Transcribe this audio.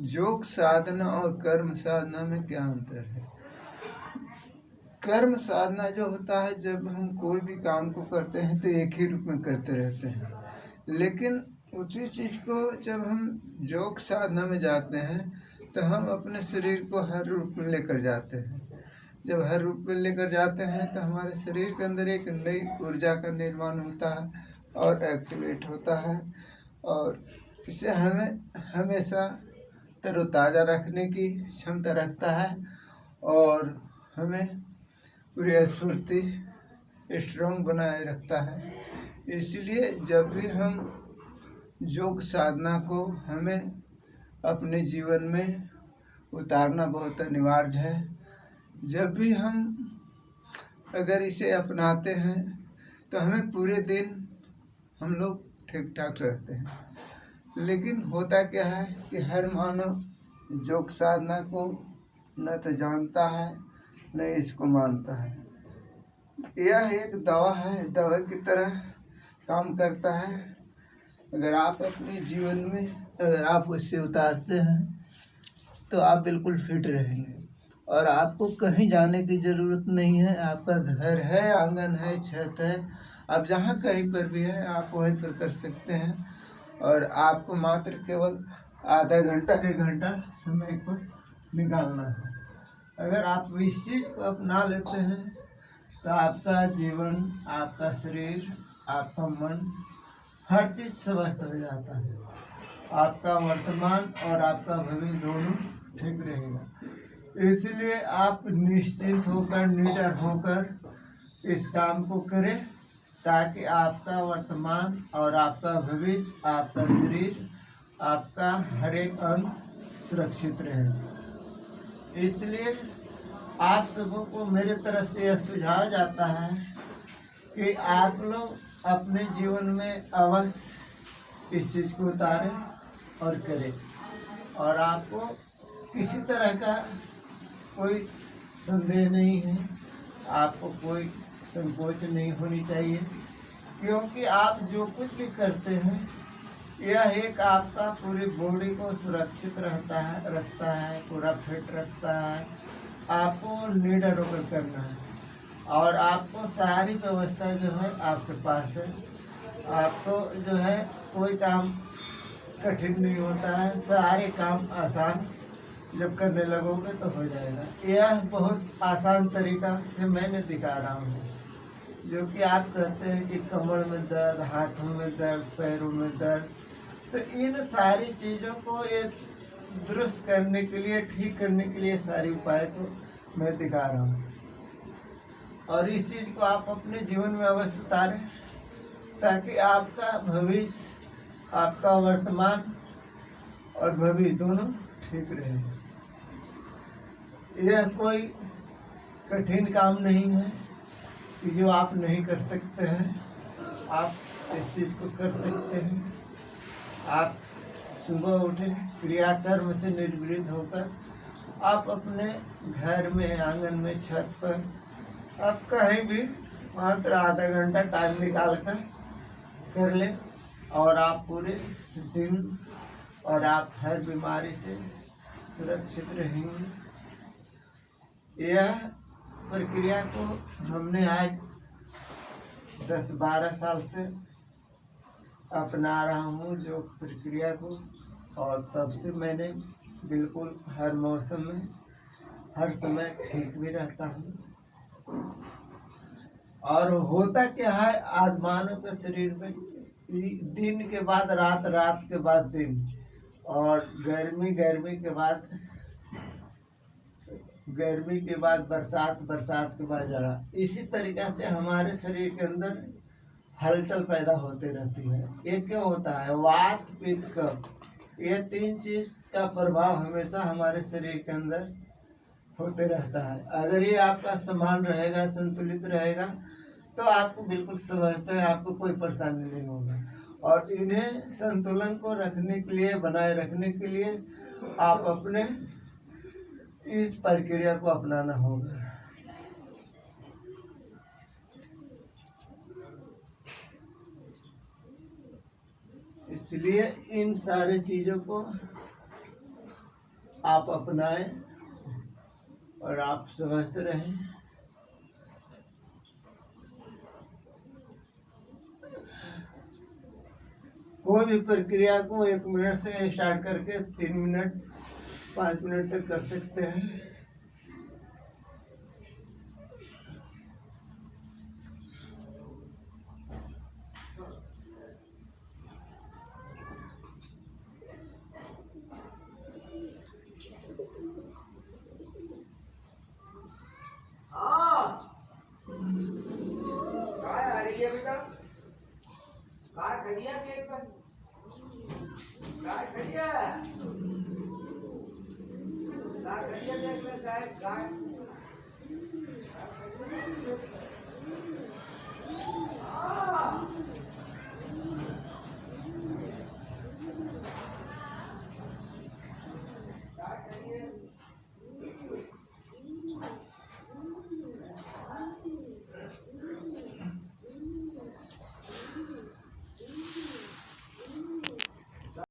योग साधना और कर्म साधना में क्या अंतर है? कर्म साधना जो होता है, जब हम कोई भी काम को करते हैं तो एक ही रूप में करते रहते हैं, लेकिन उसी चीज़ को जब हम योग साधना में जाते हैं तो हम अपने शरीर को हर रूप में लेकर जाते हैं। जब हर रूप में लेकर जाते हैं तो हमारे शरीर के अंदर एक नई ऊर्जा का निर्माण होता है और एक्टिवेट होता है, और इससे हमें हमेशा तरोताज़ा रखने की क्षमता रखता है और हमें पूरी स्फूर्ति स्ट्रॉन्ग बनाए रखता है। इसलिए जब भी हम योग साधना को हमें अपने जीवन में उतारना बहुत अनिवार्य है। जब भी हम अगर इसे अपनाते हैं तो हमें पूरे दिन हम लोग ठीक ठाक रहते हैं। लेकिन होता क्या है कि हर मानव योग साधना को न तो जानता है न इसको मानता है। यह एक दवा है, दवा की तरह काम करता है। अगर आप अपने जीवन में अगर आप उससे उतारते हैं तो आप बिल्कुल फिट रहेंगे और आपको कहीं जाने की ज़रूरत नहीं है। आपका घर है, आंगन है, छत है, आप जहाँ कहीं पर भी है आप वहीं पर कर सकते हैं। और आपको मात्र केवल आधा घंटा 1 घंटा समय को निकालना है। अगर आप इस चीज़ को अपना लेते हैं तो आपका जीवन, आपका शरीर, आपका मन, हर चीज़ स्वस्थ हो जाता है। आपका वर्तमान और आपका भविष्य दोनों ठीक रहेगा। इसलिए आप निश्चिंत होकर, निडर होकर इस काम को करें ताकि आपका वर्तमान और आपका भविष्य, आपका शरीर, आपका हर एक अंग सुरक्षित रहे। इसलिए आप सबों को मेरे तरफ से यह सुझाव जाता है कि आप लोग अपने जीवन में अवश्य इस चीज़ को उतारें और करें, और आपको किसी तरह का कोई संदेह नहीं है, आपको कोई संकोच नहीं होनी चाहिए, क्योंकि आप जो कुछ भी करते हैं यह एक आपका पूरी बॉडी को सुरक्षित रखता है, पूरा फिट रखता है। आपको निडर होकर करना है और आपको सारी व्यवस्था जो है आपके पास है। आपको जो है कोई काम कठिन नहीं होता है, सारे काम आसान जब करने लगोगे तो हो जाएगा। यह बहुत आसान तरीका से मैंने दिखा रहा हूँ। जो कि आप कहते हैं कि कमर में दर्द, हाथों में दर्द, पैरों में दर्द, तो इन सारी चीज़ों को ये दुरुस्त करने के लिए, ठीक करने के लिए सारे उपाय को मैं दिखा रहा हूँ। और इस चीज़ को आप अपने जीवन में अवश्य उतारें ताकि आपका भविष्य, आपका वर्तमान और भविष्य दोनों ठीक रहे। यह कोई कठिन काम नहीं है कि जो आप नहीं कर सकते हैं। आप इस चीज़ को कर सकते हैं। आप सुबह उठें, क्रियाकर्म से निर्वृत्त होकर आप अपने घर में, आंगन में, छत पर, आप कहीं भी मात्र आधा घंटा टाइम निकाल कर लें और आप पूरे दिन और आप हर बीमारी से सुरक्षित रहेंगे। यह प्रक्रिया को हमने आज 10-12 साल से अपना रहा हूँ जो प्रक्रिया को, और तब से मैंने बिल्कुल हर मौसम में, हर समय ठीक भी रहता हूँ। और होता क्या है, आज मानव के शरीर में दिन के बाद रात, रात के बाद दिन, और गर्मी के बाद बरसात, बरसात के बाद जाड़ा, इसी तरीक़ा से हमारे शरीर के अंदर हलचल पैदा होते रहती है। ये क्यों होता है? वात, पित्त, कफ, ये 3 चीज़ का प्रभाव हमेशा हमारे शरीर के अंदर होते रहता है। अगर ये आपका समान रहेगा, संतुलित रहेगा, तो आपको बिल्कुल स्वस्थ है, आपको कोई परेशानी नहीं होगा। और इन्हें संतुलन को रखने के लिए, बनाए रखने के लिए आप अपने इस प्रक्रिया को अपनाना होगा। इसलिए इन सारे चीज़ों को आप अपनाएं और आप स्वस्थ रहें। कोई भी प्रक्रिया को 1 मिनट से स्टार्ट करके 3 मिनट 5 मिनट तक कर सकते हैं। गाय